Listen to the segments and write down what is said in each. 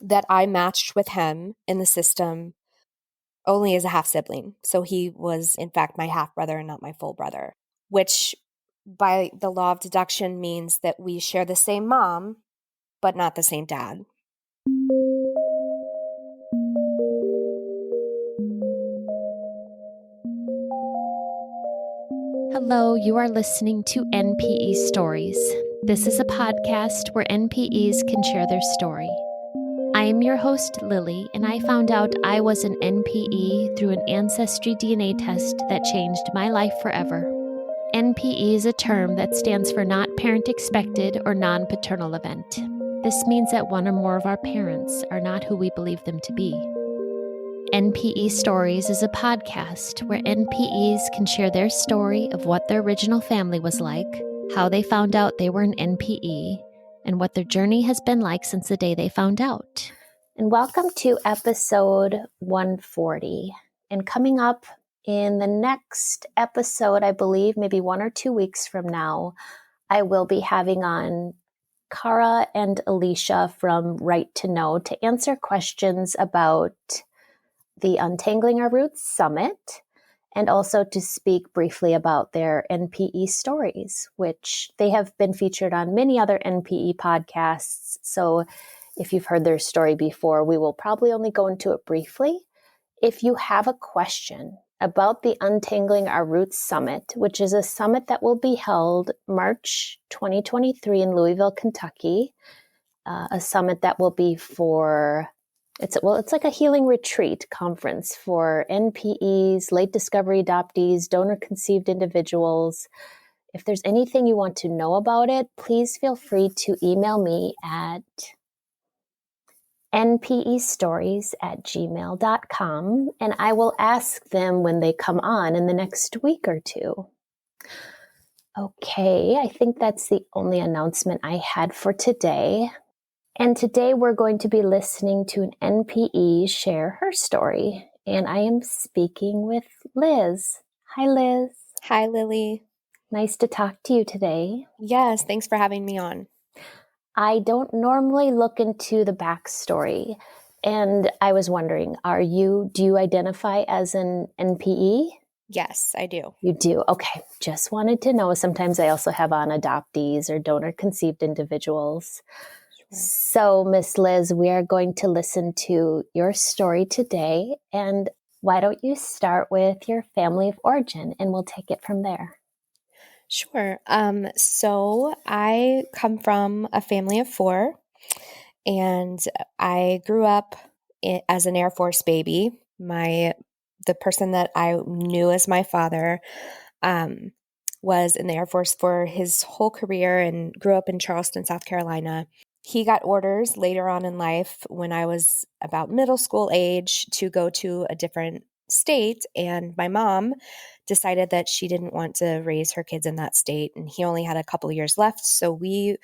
that I matched with him in the system only as a half sibling. So he was, in fact, my half brother and not my full brother, which by the law of deduction means that we share the same mom, but not the same dad. Hello, you are listening to NPE Stories. This is a podcast where NPEs can share their story. I am your host, Lily, and I found out I was an NPE through an ancestry DNA test that changed my life forever. NPE is a term that stands for not parent expected or non-paternal event. This means that one or more of our parents are not who we believe them to be. NPE Stories is a podcast where NPEs can share their story of what their original family was like, how they found out they were an NPE, and what their journey has been like since the day they found out. And welcome to episode 140. And coming up in the next episode, I believe maybe 1 or 2 weeks from now, I will be having on Cara and Alicia from Right to Know to answer questions about the Untangling Our Roots Summit, and also to speak briefly about their NPE stories, which they have been featured on many other NPE podcasts. So if you've heard their story before, we will probably only go into it briefly. If you have a question about the Untangling Our Roots Summit, which is a summit that will be held March 2023 in Louisville, Kentucky, a summit that will be for it's like a healing retreat conference for NPEs, late discovery adoptees, donor-conceived individuals. If there's anything you want to know about it, please feel free to email me at npestories@gmail.com, and I will ask them when they come on in the next week or two. Okay, I think that's the only announcement I had for today. And today we're going to be listening to an NPE share her story. And I am speaking with Liz. Hi, Liz. Hi, Lily. Nice to talk to you today. Yes, thanks for having me on. I don't normally look into the backstory. And I was wondering, do you identify as an NPE? Yes, I do. You do? Okay. Just wanted to know. Sometimes I also have on adoptees or donor-conceived individuals. So, Miss Liz, we are going to listen to your story today. And why don't you start with your family of origin and we'll take it from there. Sure. So I come from a family of 4, and I grew up as an Air Force baby. The person that I knew as my father was in the Air Force for his whole career and grew up in Charleston, South Carolina. He got orders later on in life when I was about middle school age to go to a different state, and my mom decided that she didn't want to raise her kids in that state, and he only had a couple years left. So we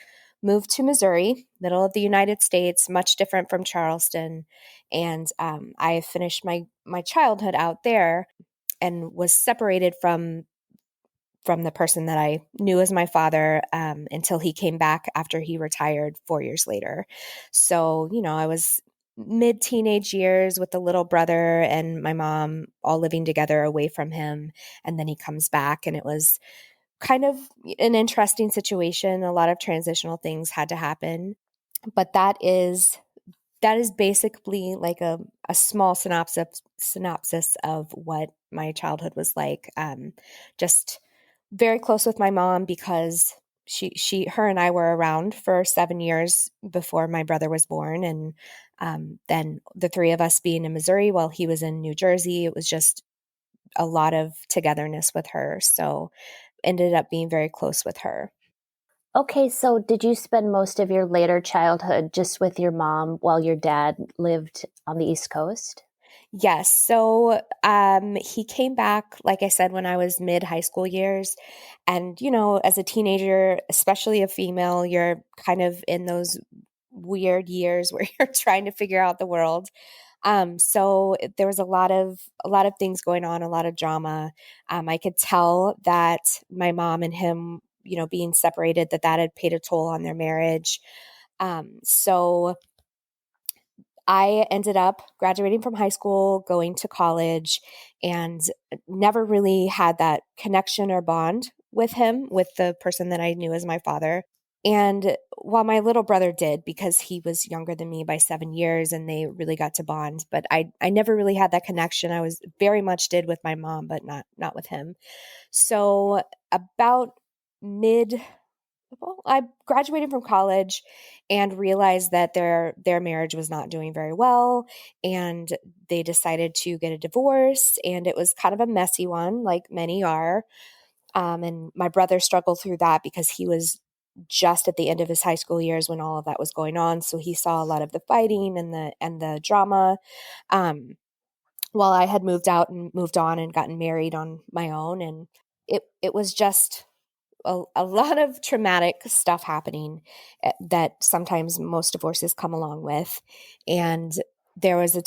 moved to Missouri, middle of the United States, much different from Charleston. And I finished my childhood out there and was separated from the person that I knew as my father until he came back after he retired 4 years later. So, I was mid-teenage years with the little brother and my mom all living together away from him. And then he comes back, and it was kind of an interesting situation. A lot of transitional things had to happen. But that is basically like a small synopsis of what my childhood was like. Just very close with my mom because her and I were around for 7 years before my brother was born. And then the 3 of us being in Missouri while he was in New Jersey, it was just a lot of togetherness with her. So ended up being very close with her. Okay, so did you spend most of your later childhood just with your mom while your dad lived on the East Coast? Yes. So he came back, like I said, when I was mid-high school years. And, as a teenager, especially a female, you're kind of in those weird years where you're trying to figure out the world. So there was a lot of things going on, a lot of drama. I could tell that my mom and him, being separated, that had paid a toll on their marriage. So I ended up graduating from high school, going to college, and never really had that connection or bond with him, with the person that I knew as my father. And while my little brother did, because he was younger than me by 7 years and they really got to bond, but I never really had that connection. I was very much did with my mom, but not with him. So about mid well, I graduated from college and realized that their marriage was not doing very well, and they decided to get a divorce, and it was kind of a messy one, like many are. And my brother struggled through that because he was just at the end of his high school years when all of that was going on, so he saw a lot of the fighting and the drama. Um, while I had moved out and moved on and gotten married on my own, and it was just a lot of traumatic stuff happening that sometimes most divorces come along with. And there was a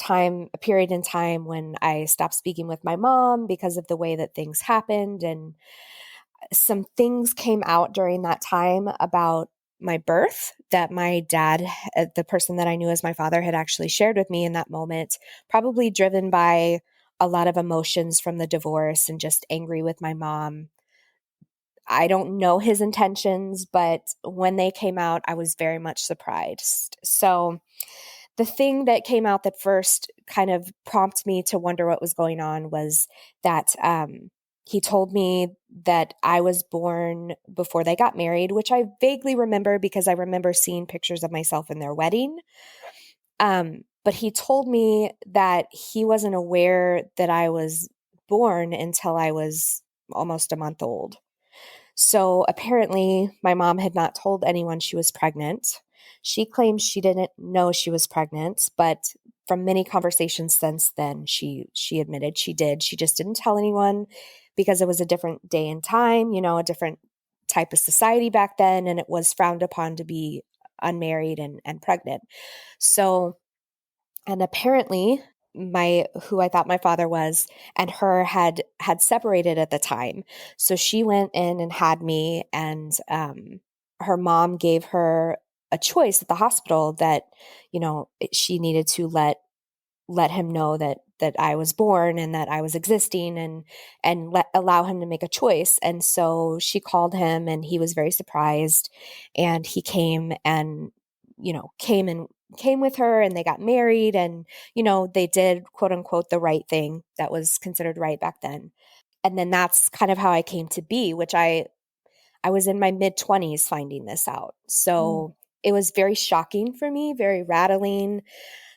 period in time when I stopped speaking with my mom because of the way that things happened. And some things came out during that time about my birth that my dad, the person that I knew as my father, had actually shared with me in that moment, probably driven by a lot of emotions from the divorce and just angry with my mom. I don't know his intentions, but when they came out, I was very much surprised. So, the thing that came out that first kind of prompted me to wonder what was going on was that he told me that I was born before they got married, which I vaguely remember because I remember seeing pictures of myself in their wedding. But he told me that he wasn't aware that I was born until I was almost a month old. So apparently, my mom had not told anyone she was pregnant. She claims she didn't know she was pregnant, but from many conversations since then, she admitted she did. She just didn't tell anyone because it was a different day and time, a different type of society back then, and it was frowned upon to be unmarried and pregnant. So, and apparently my who I thought my father was and her had separated at the time. So she went in and had me, and her mom gave her a choice at the hospital that she needed to let him know that I was born and that I was existing, and allow him to make a choice. And so she called him and he was very surprised, and he came and came with her, and they got married, and they did quote unquote the right thing that was considered right back then. And then that's kind of how I came to be, which I was in my mid 20s finding this out. Mm. So it was very shocking for me, very rattling.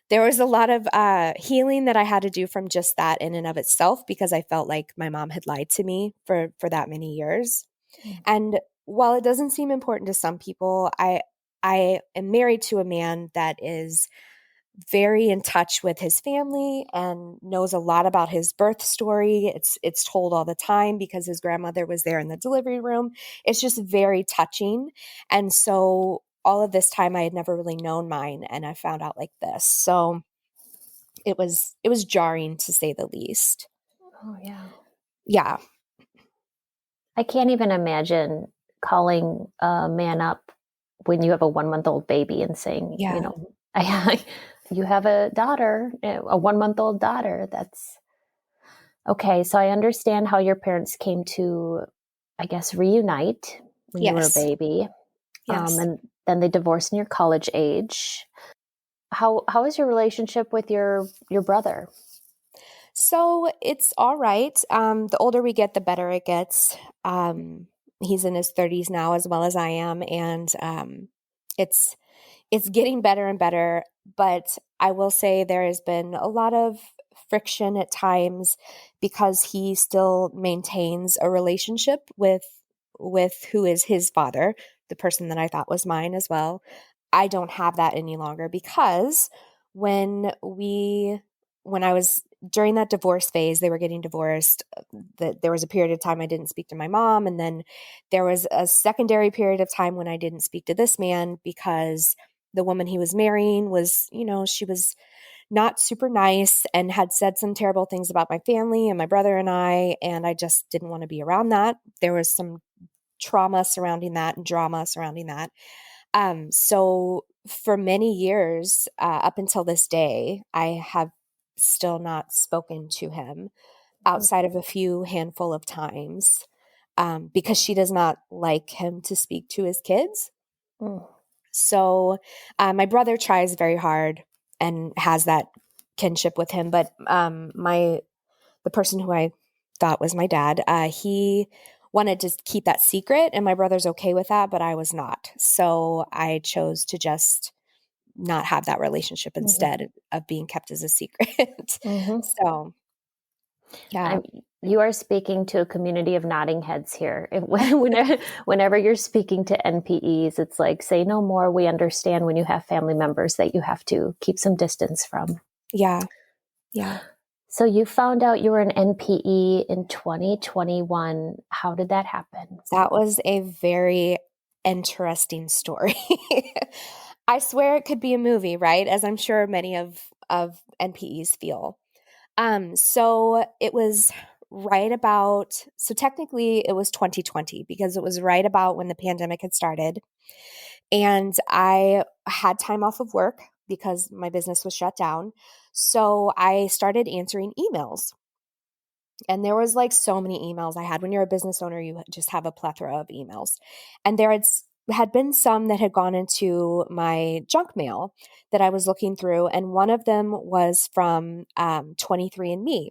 There was a lot of healing that I had to do from just that in and of itself, because I felt like my mom had lied to me for that many years. Mm. And while it doesn't seem important to some people, I am married to a man that is very in touch with his family and knows a lot about his birth story. It's told all the time because his grandmother was there in the delivery room. It's just very touching. And so all of this time I had never really known mine, and I found out like this. So it was jarring, to say the least. Oh, yeah. Yeah. I can't even imagine calling a man up when you have a 1 month old baby and saying, Yeah. you have a daughter, a 1 month old daughter. That's okay. So I understand how your parents came to, I guess, reunite when you were a Yes. baby. Yes. And then they divorced in your college age. How is your relationship with your brother? So it's all right. The older we get, the better it gets. He's in his 30s now, as well as I am, and it's it's getting better and better. But I will say there has been a lot of friction at times because he still maintains a relationship with who is his father, the person that I thought was mine as well. I don't have that any longer because when we when I was during that divorce phase, they were getting divorced. That there was a period of time I didn't speak to my mom, and then there was a secondary period of time when I didn't speak to this man because the woman he was marrying was, she was not super nice and had said some terrible things about my family and my brother and I just didn't want to be around that. There was some trauma surrounding that and drama surrounding that. So for many years, up until this day, I have still not spoken to him outside of a few handful of times, because she does not like him to speak to his kids. Mm. So my brother tries very hard and has that kinship with him, but the person who I thought was my dad, he wanted to keep that secret, and my brother's okay with that, but I was not. So I chose to just not have that relationship Mhm. instead of being kept as a secret. Mhm. So, yeah. You are speaking to a community of nodding heads here. Whenever you're speaking to NPEs, it's like, say no more. We understand when you have family members that you have to keep some distance from. Yeah. Yeah. So you found out you were an NPE in 2021. How did that happen? That was a very interesting story. I swear it could be a movie, right? As I'm sure many of NPEs feel. So it was right about, so technically it was 2020 because it was right about when the pandemic had started. And I had time off of work because my business was shut down. So I started answering emails. And there was like so many emails I had. When you're a business owner, you just have a plethora of emails. And there had been some that had gone into my junk mail that I was looking through. And one of them was from 23andMe,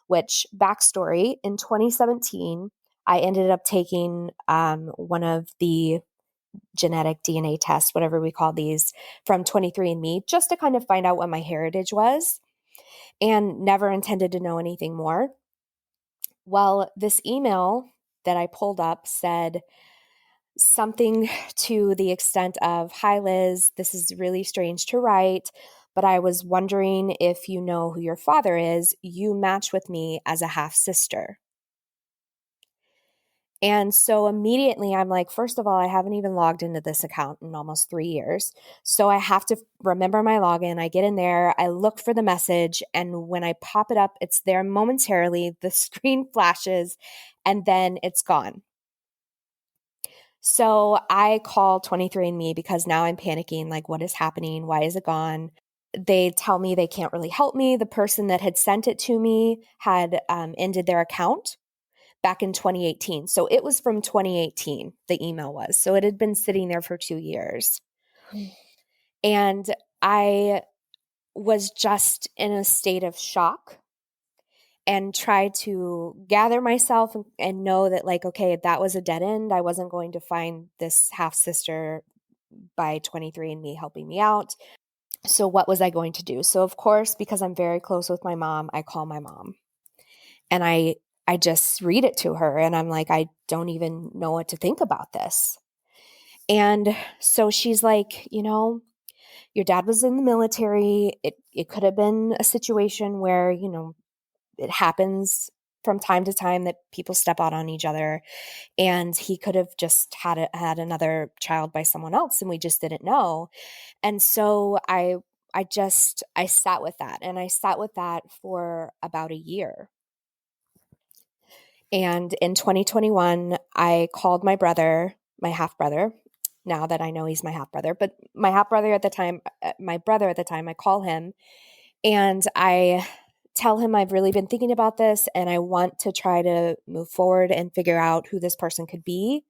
which, backstory, in 2017, I ended up taking one of the genetic DNA tests, whatever we call these, from 23andMe, just to kind of find out what my heritage was, and never intended to know anything more. Well, this email that I pulled up said something to the extent of, "Hi, Liz, this is really strange to write, but I was wondering if you know who your father is. You match with me as a half sister." And so immediately I'm like, first of all, I haven't even logged into this account in almost 3 years. So I have to remember my login. I get in there, I look for the message, and when I pop it up, it's there momentarily. The screen flashes, and then it's gone. So I call 23andMe because now I'm panicking, like, what is happening? Why is it gone? They tell me they can't really help me. The person that had sent it to me had ended their account back in 2018. So it was from 2018, the email was. So it had been sitting there for 2 years. And I was just in a state of shock and tried to gather myself and know that, like, okay, that was a dead end. I wasn't going to find this half sister by 23andMe helping me out. So what was I going to do? So of course, because I'm very close with my mom, I call my mom. And I just read it to her, and I'm like, I don't even know what to think about this. And so she's like, your dad was in the military. It could have been a situation where, it happens from time to time that people step out on each other, and he could have just had another child by someone else, and we just didn't know. And so I sat with that, and I sat with that for about a year. And in 2021, I called my brother, my half brother, now that I know he's my half brother, but my half brother at the time, my brother at the time, I call him and I tell him I've really been thinking about this and I want to try to move forward and figure out who this person could be.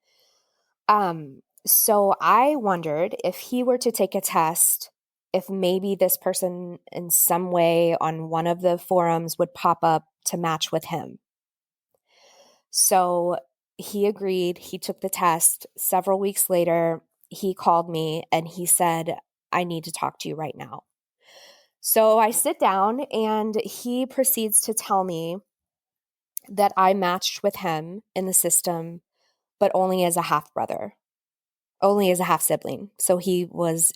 So I wondered if he were to take a test, if maybe this person in some way on one of the forums would pop up to match with him. So he agreed. He took the test. Several weeks later, he called me and he said, "I need to talk to you right now." So I sit down and he proceeds to tell me that I matched with him in the system, but only as a half brother, only as a half sibling. So he was,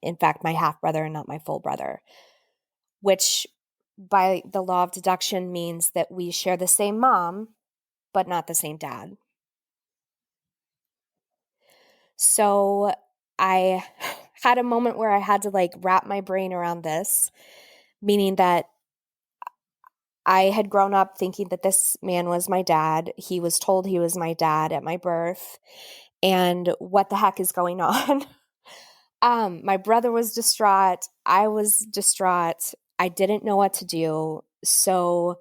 in fact, my half brother and not my full brother, which by the law of deduction means that we share the same mom, but not the same dad. So I had a moment where I had to like wrap my brain around this, meaning that I had grown up thinking that this man was my dad. He was told he was my dad at my birth. And what the heck is going on? My brother was distraught. I was distraught. I didn't know what to do. So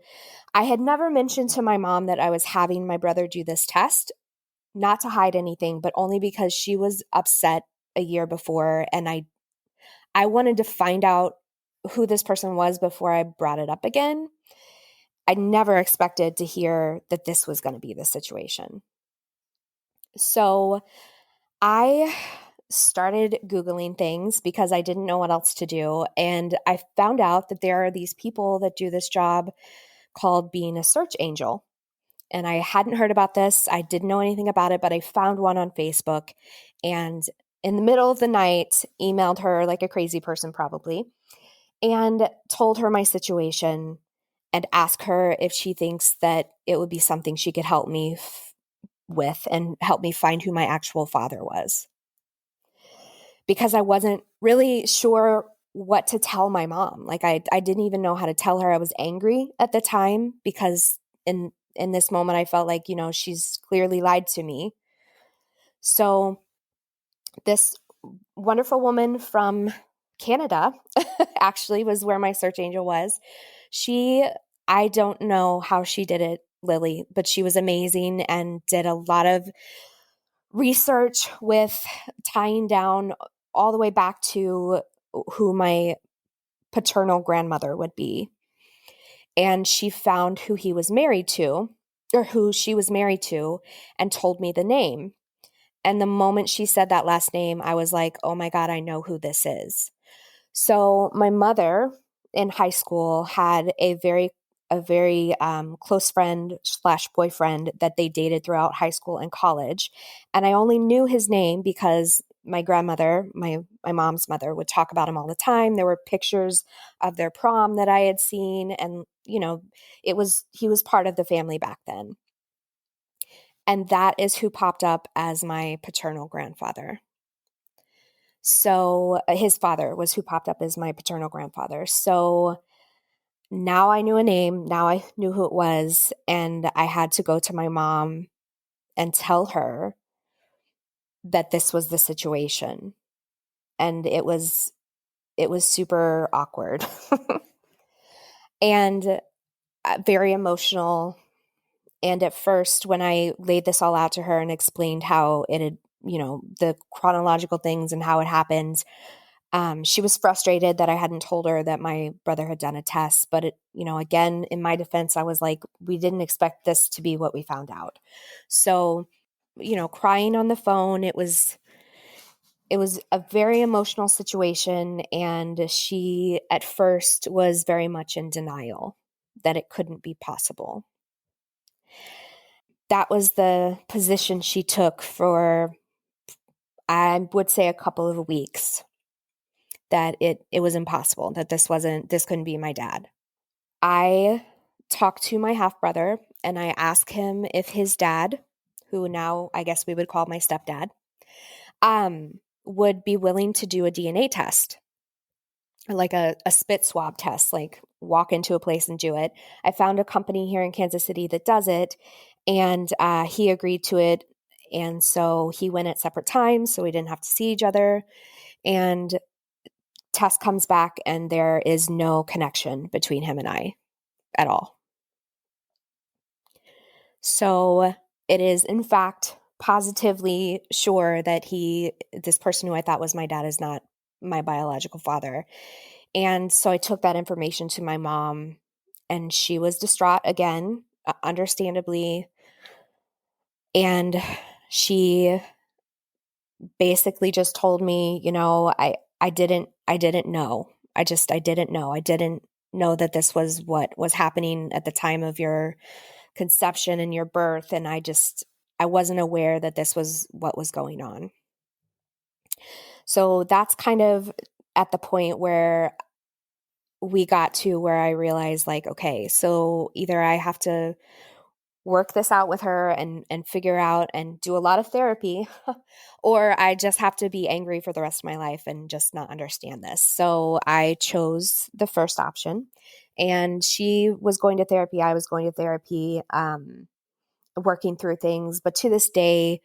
I had never mentioned to my mom that I was having my brother do this test, not to hide anything, but only because she was upset a year before, and I wanted to find out who this person was before I brought it up again. I never expected to hear that this was going to be the situation. So I started Googling things because I didn't know what else to do. And I found out that there are these people that do this job called being a search angel. And I hadn't heard about this. I didn't know anything about it, but I found one on Facebook and in the middle of the night emailed her like a crazy person probably and told her my situation and asked her if she thinks that it would be something she could help me with and help me find who my actual father was. Because I wasn't really sure what to tell my mom. Like I didn't even know how to tell her I was angry at the time because in this moment I felt like, she's clearly lied to me. So this wonderful woman from Canada actually was where my search angel was. I don't know how she did it, Lily, but she was amazing and did a lot of research with tying down all the way back to who my paternal grandmother would be. And she found who he was married to, or who she was married to, and told me the name. And the moment she said that last name, I was like, oh my God, I know who this is. So my mother in high school had a very close friend slash boyfriend that they dated throughout high school and college. And I only knew his name because my grandmother, my mom's mother, would talk about him all the time. There were pictures of their prom that I had seen. And, he was part of the family back then. And that is who popped up as my paternal grandfather. So his father was who popped up as my paternal grandfather. So now I knew a name. Now I knew who it was. And I had to go to my mom and tell her that this was the situation. And it was super awkward and very emotional. And at first, when I laid this all out to her and explained how it had, the chronological things and how it happened, she was frustrated that I hadn't told her that my brother had done a test. But again, in my defense, I was like, we didn't expect this to be what we found out. So, crying on the phone, it was a very emotional situation. And she at first was very much in denial that it couldn't be possible. That was the position she took for, I would say, a couple of weeks, that it was impossible, that this couldn't be my dad. I talked to my half brother and I asked him if his dad, who now I guess we would call my stepdad, would be willing to do a DNA test, like a spit swab test, like walk into a place and do it. I found a company here in Kansas City that does it, and he agreed to it. And so he went at separate times, so we didn't have to see each other. And test comes back, and there is no connection between him and I at all. So it is, in fact, positively sure that this person who I thought was my dad is not my biological father. And so I took that information to my mom, and she was distraught again, understandably. And she basically just told me, I didn't know. I didn't know. I didn't know that this was what was happening at the time of your conception and your birth. And I wasn't aware that this was what was going on. So that's kind of at the point where we got to where I realized, like, okay, so either I have to work this out with her and figure out and do a lot of therapy, or I just have to be angry for the rest of my life and just not understand this. So I chose the first option, and she was going to therapy. I was going to therapy, working through things. But to this day,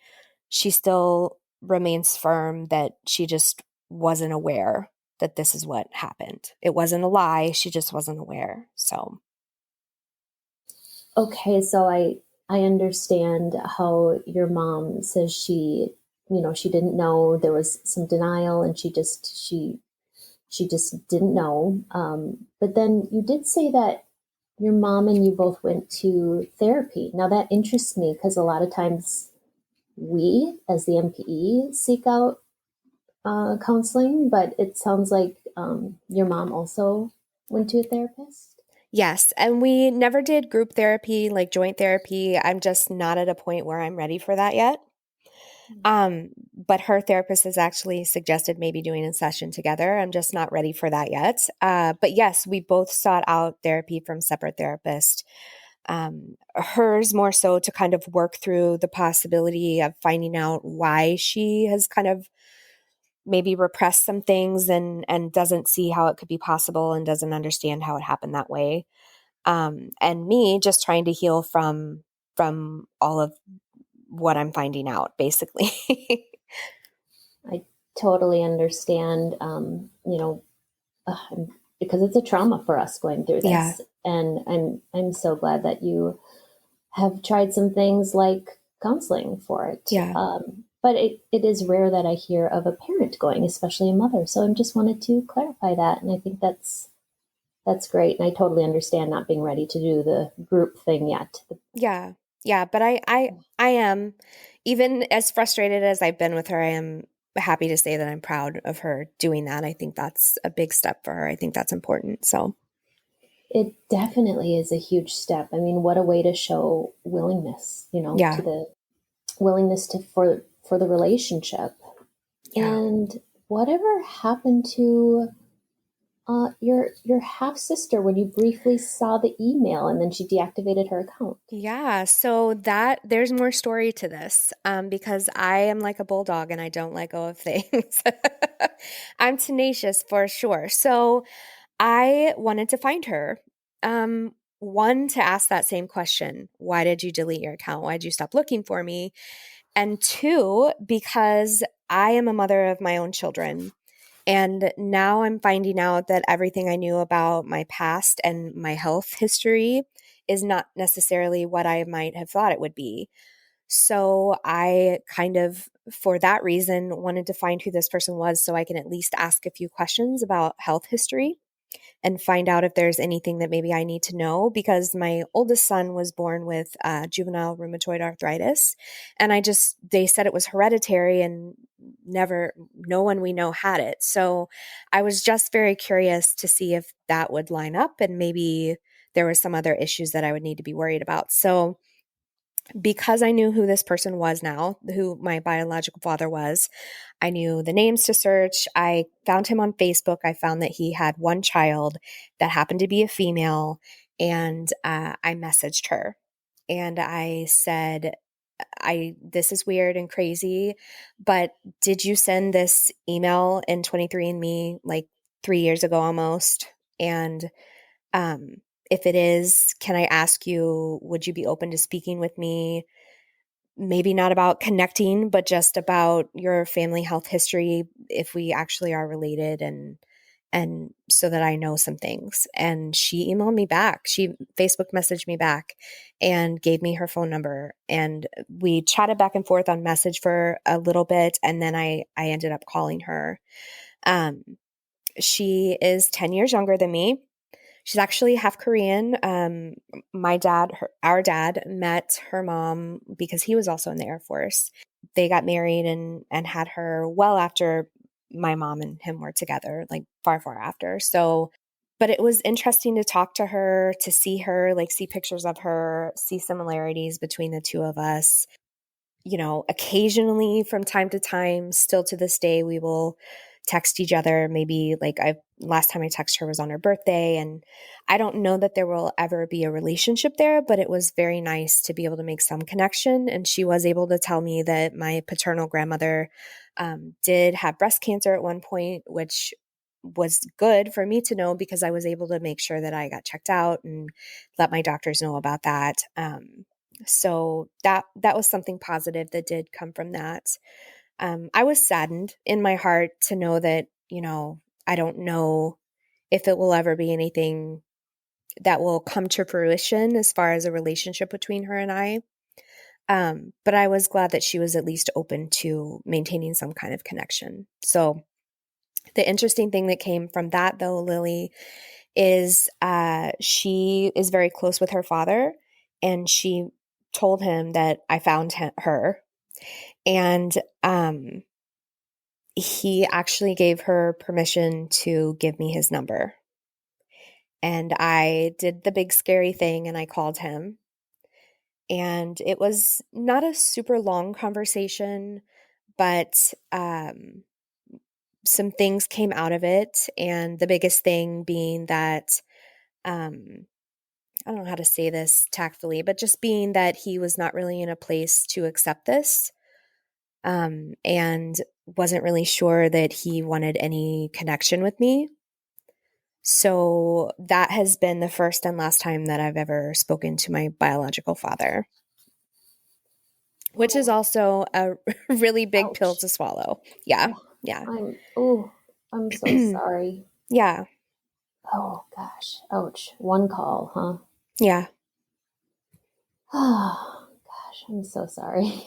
she still remains firm that she just wasn't aware that this is what happened. It wasn't a lie. She just wasn't aware. So, Okay, so I understand how your mom says she, she didn't know, there was some denial, and she just didn't know. But then you did say that your mom and you both went to therapy. Now that interests me because a lot of times we, as the MPE, seek out counseling, but it sounds like your mom also went to a therapist. yes. And we never did group therapy, like joint therapy. I'm just not at a point where I'm ready for that yet. But her therapist has actually suggested maybe doing a session together. I'm just not ready for that yet. But yes, we both sought out therapy from separate therapists. Hers more so to kind of work through the possibility of finding out why she has kind of maybe repressed some things and doesn't see how it could be possible and doesn't understand how it happened that way. And me just trying to heal from all of what I'm finding out, basically. I totally understand, because it's a trauma for us going through Yeah, this, and I'm so glad that you have tried some things like counseling for it. yeah, But it is rare that I hear of a parent going, especially a mother. So I just wanted to clarify that, and I think that's great. And I totally understand not being ready to do the group thing yet. yeah, yeah. But I am, even as frustrated as I've been with her, I am happy to say that I'm proud of her doing that. I think that's a big step for her. I think that's important. So, It definitely is a huge step. I mean, what a way to show willingness, to yeah, the willingness to for the relationship. yeah. And whatever happened to your half sister when you briefly saw the email and then she deactivated her account? Yeah, so that there's more story to this because I am like a bulldog and I don't let go of things. I'm tenacious for sure. So I wanted to find her. One, to ask that same question: why did you delete your account? Why did you stop looking for me? And two, because I am a mother of my own children. And now I'm finding out that everything I knew about my past and my health history is not necessarily what I might have thought it would be. So I kind of, for that reason, wanted to find who this person was so I can at least ask a few questions about health history and find out if there's anything that maybe I need to know because my oldest son was born with juvenile rheumatoid arthritis. And they said it was hereditary and no one we know had it. So I was just very curious to see if that would line up and maybe there were some other issues that I would need to be worried about. So because I knew who this person was now, who my biological father was, I knew the names to search. I found him on Facebook. I found that he had one child that happened to be a female, and I messaged her and I said, "I this is weird and crazy, but did you send this email in 23andMe like 3 years ago almost?" And um, if it is, can I ask you, would you be open to speaking with me? Maybe not about connecting, but just about your family health history, if we actually are related and so that I know some things. And she emailed me back. She Facebook messaged me back and gave me her phone number. And we chatted back and forth on message for a little bit. And then I ended up calling her. Um, she is 10 years younger than me. She's actually half Korean. Our dad met her mom because he was also in the Air Force. They got married and had her well after my mom and him were together, like far, far after. So, but it was interesting to talk to her, to see her, like see pictures of her, see similarities between the two of us. Occasionally from time to time, still to this day, we will text each other. Maybe like last time I texted her was on her birthday. And I don't know that there will ever be a relationship there, but it was very nice to be able to make some connection. And she was able to tell me that my paternal grandmother did have breast cancer at one point, which was good for me to know because I was able to make sure that I got checked out and let my doctors know about that. So that was something positive that did come from that. I was saddened in my heart to know that, I don't know if it will ever be anything that will come to fruition as far as a relationship between her and I. But I was glad that she was at least open to maintaining some kind of connection. So the interesting thing that came from that, though, Lily, is she is very close with her father, and she told him that I found her, and he actually gave her permission to give me his number. And I did the big scary thing and I called him. And it was not a super long conversation, but some things came out of it. And the biggest thing being that, I don't know how to say this tactfully, but just being that he was not really in a place to accept this, and wasn't really sure that he wanted any connection with me. So that has been the first and last time that I've ever spoken to my biological father, which is Oh, also a really big pill ouch. to swallow. Yeah. Oh, Yeah. I'm so sorry. Yeah. Oh gosh. Ouch. One call, huh? Yeah. Oh gosh, I'm so sorry.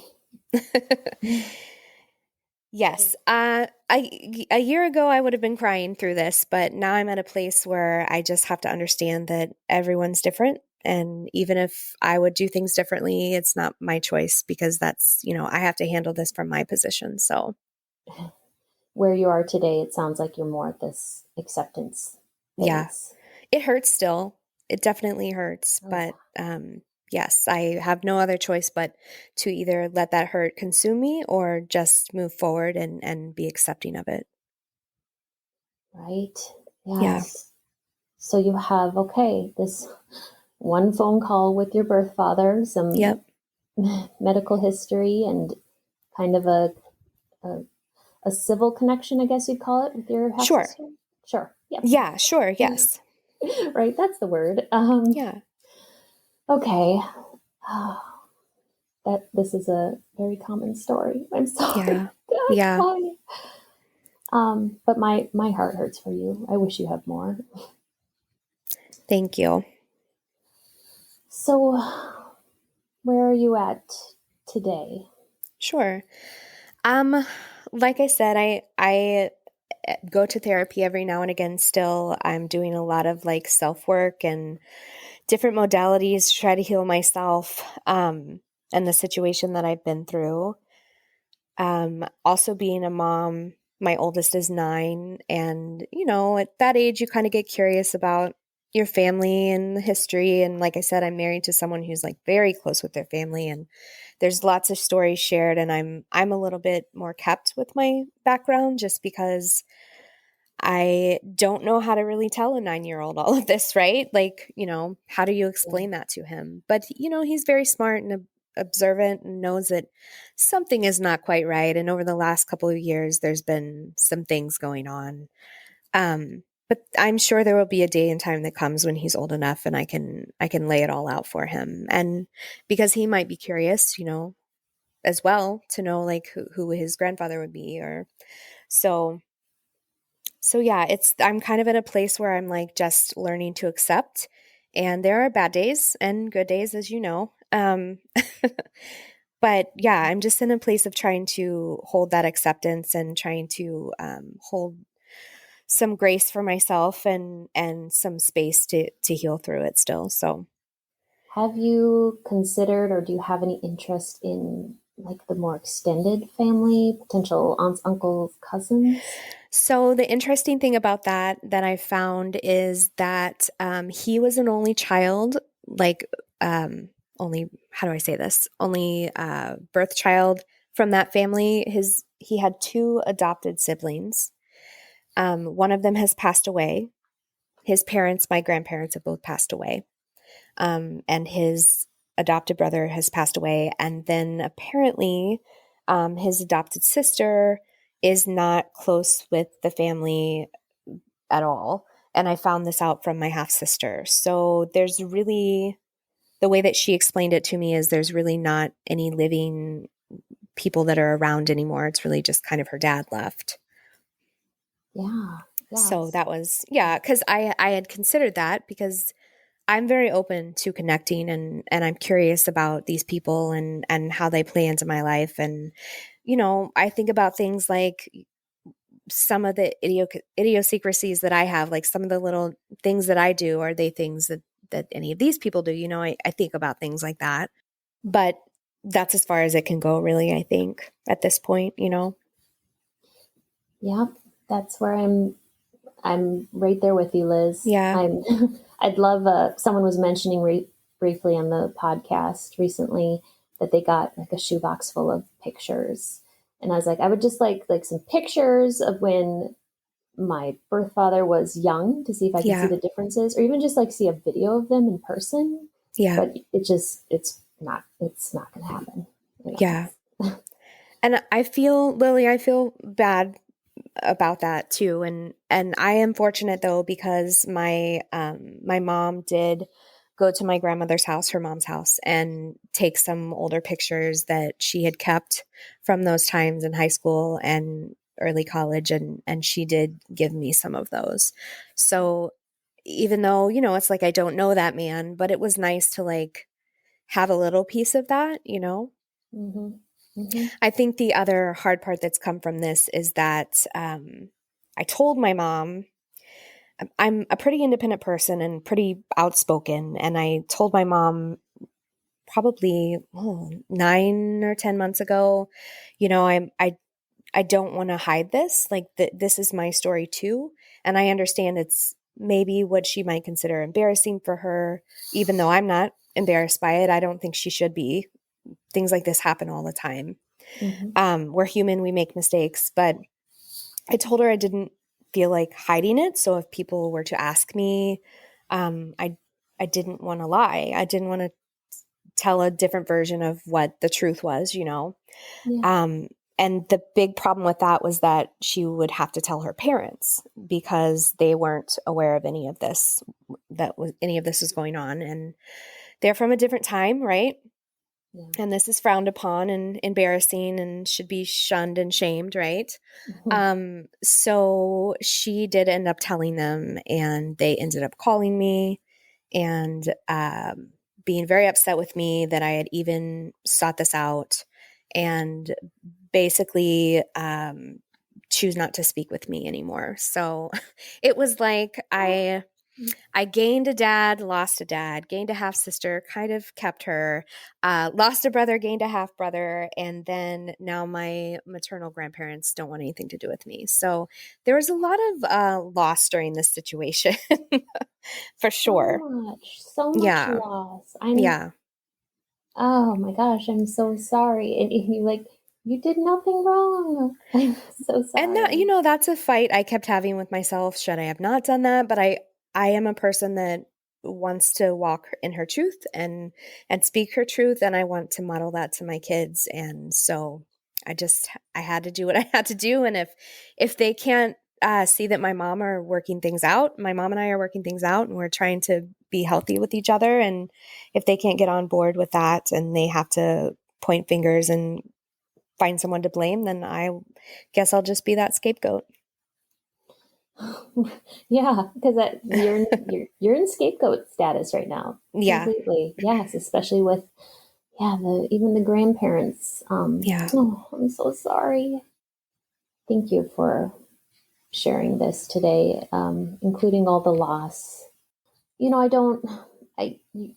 Yes. A year ago, I would have been crying through this, but now I'm at a place where I just have to understand that everyone's different. And even if I would do things differently, it's not my choice because that's, I have to handle this from my position. So, Where you are today, it sounds like you're more at this acceptance yeah, phase. it hurts still. It definitely hurts. Oh But yeah. yes, I have no other choice but to either let that hurt consume me or just move forward and be accepting of it. Right? Yeah. Yes. So you have, okay, this one phone call with your birth father, some Yep. medical history, and kind of a, a civil connection, I guess you'd call it, with your half Sure. sister. Sure. Yep. Yeah, sure. Yes. Right. That's the word. Yeah. Okay. That this is a very common story. I'm sorry. Yeah. Gosh, Yeah. why? But my heart hurts for you. I wish you had more. Thank you. So, where are you at today? Sure. Um, like I said, I go to therapy every now and again still. I'm doing a lot of like self-work and different modalities to try to heal myself, and the situation that I've been through. Also being a mom, my oldest is 9, and at that age you kind of get curious about your family and the history. And like I said, I'm married to someone who's like very close with their family, and there's lots of stories shared, and I'm a little bit more kept with my background just because I don't know how to really tell a 9-year-old all of this, right? Like, how do you Yeah. explain that to him? But, he's very smart and observant and knows that something is not quite right. And over the last couple of years, there's been some things going on. But I'm sure there will be a day and time that comes when he's old enough and I can lay it all out for him. And because he might be curious, as well to know like who his grandfather would be, or so yeah, I'm kind of in a place where I'm like just learning to accept, and there are bad days and good days, as you know. But yeah, I'm just in a place of trying to hold that acceptance and trying to hold some grace for myself and some space to heal through it still. So Have you considered, or do you have any interest in like the more extended family, potential aunts, uncles, cousins? So the interesting thing about that I found is that he was an only child, like only how do I say this? Only birth child from that family. He had 2 adopted siblings. One of them has passed away. His parents, my grandparents, have both passed away, and his adopted brother has passed away. And then apparently, his adopted sister is not close with the family at all. And I found this out from my half sister. So there's really, the way that she explained it to me is there's really not any living people that are around anymore. It's really just kind of her dad left. Yeah. So Yes. that was, because I had considered that because I'm very open to connecting and I'm curious about these people and how they play into my life. And, I think about things like some of the idiosyncrasies that I have, like some of the little things that I do, are they things that any of these people do? I think about things like that, but that's as far as it can go, really, I think, at this point. Yeah. That's where I'm right there with you, Liz. Yeah. I'd love, someone was mentioning briefly on the podcast recently that they got like a shoebox full of pictures. And I was like, I would just like some pictures of when my birth father was young to see if I can see Yeah. the differences, or even just like see a video of them in person. Yeah. But it's not going to happen. Yeah. And Lily, I feel bad about that too. And I am fortunate though, because my mom did go to my grandmother's house, her mom's house, and take some older pictures that she had kept from those times in high school and early college, and she did give me some of those. So even though, it's like I don't know that man, but it was nice to like have a little piece of that. Mm-hmm. Mm-hmm. I think the other hard part that's come from this is that I told my mom I'm a pretty independent person and pretty outspoken. And I told my mom probably 9 or 10 months ago, I don't want to hide this. Like this is my story too. And I understand it's maybe what she might consider embarrassing for her, even though I'm not embarrassed by it. I don't think she should be. Things like this happen all the time. Mm-hmm. We're human, we make mistakes, but I told her I didn't feel like hiding it. So if people were to ask me, I didn't want to lie. I didn't want to tell a different version of what the truth was. Yeah. Um, and the big problem with that was that she would have to tell her parents because they weren't aware of any of this, any of this was going on. And they're from a different time, right? Yeah. And this is frowned upon and embarrassing and should be shunned and shamed, right? Mm-hmm. So she did end up telling them, and they ended up calling me and being very upset with me that I had even sought this out, and basically choose not to speak with me anymore. So it was like I gained a dad, lost a dad, gained a half sister, kind of kept her, lost a brother, gained a half brother, and then now my maternal grandparents don't want anything to do with me. So there was a lot of loss during this situation, for sure. So much Yeah, loss. yeah. Oh my gosh, I'm so sorry. And you like, you did nothing wrong. I'm so And sorry. that's a fight I kept having with myself. Should I have not done that? But I am a person that wants to walk in her truth and speak her truth, and I want to model that to my kids. And so I had to do what I had to do. And if they can't see that my mom and I are working things out, and we're trying to be healthy with each other. And if they can't get on board with that, and they have to point fingers and find someone to blame, then I guess I'll just be that scapegoat. Yeah, because you're in scapegoat status right now. Yeah. Completely. Yes, especially with the even the grandparents. Yeah. Oh, I'm so sorry. Thank you for sharing this today, including all the loss. I don't.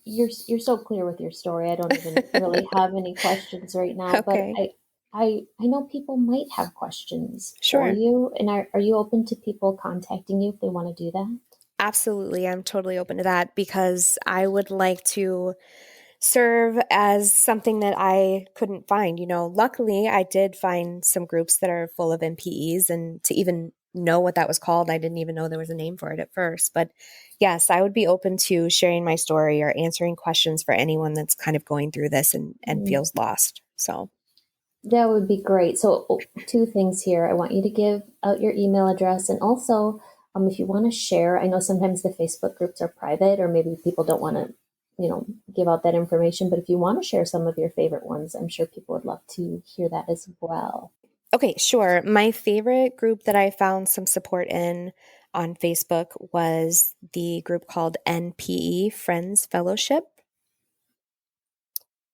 You're so clear with your story. I don't even really have any questions right now, but Okay. I know people might have questions for Sure. you, and are you open to people contacting you if they want to do that? Absolutely. I'm totally open to that because I would like to serve as something that I couldn't find. Luckily, I did find some groups that are full of NPEs, and to even know what that was called, I didn't even know there was a name for it at first. But yes, I would be open to sharing my story or answering questions for anyone that's kind of going through this and Mm, feels lost. So, that would be great. So, two things here. I want you to give out your email address, and also, if you want to share, I know sometimes the Facebook groups are private, or maybe people don't want to give out that information. But if you want to share some of your favorite ones, I'm sure people would love to hear that as well. Okay, sure. My favorite group that I found some support in on Facebook was the group called NPE Friends Fellowship.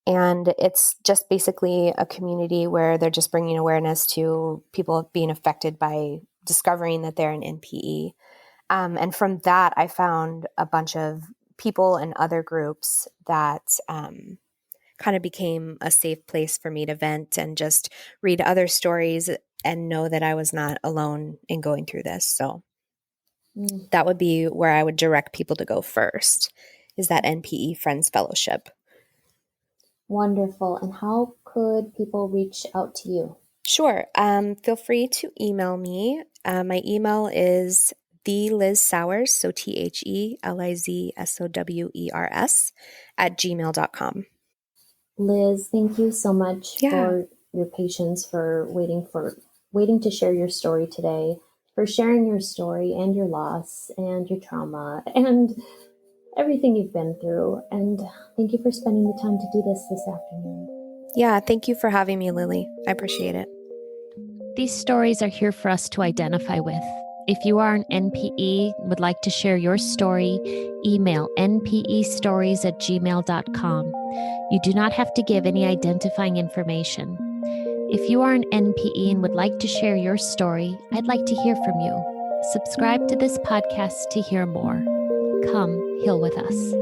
And it's just basically a community where they're just bringing awareness to people being affected by discovering that they're an NPE. And from that, I found a bunch of people and other groups that kind of became a safe place for me to vent and just read other stories and know that I was not alone in going through this. So that would be where I would direct people to go first, is that NPE Friends Fellowship. Wonderful. And how could people reach out to you? Sure. Feel free to email me. My email is thelizsowers, so TheLizSowers @gmail.com. Liz, thank you so much for your patience, for waiting to share your story today, for sharing your story and your loss and your trauma and everything you've been through. And thank you for spending the time to do this afternoon. Yeah, thank you for having me, Lily. I appreciate it. These stories are here for us to identify with. If you are an NPE and would like to share your story, email npestories@gmail.com. You do not have to give any identifying information. If you are an NPE and would like to share your story, I'd like to hear from you. Subscribe to this podcast to hear more. Come heal with us.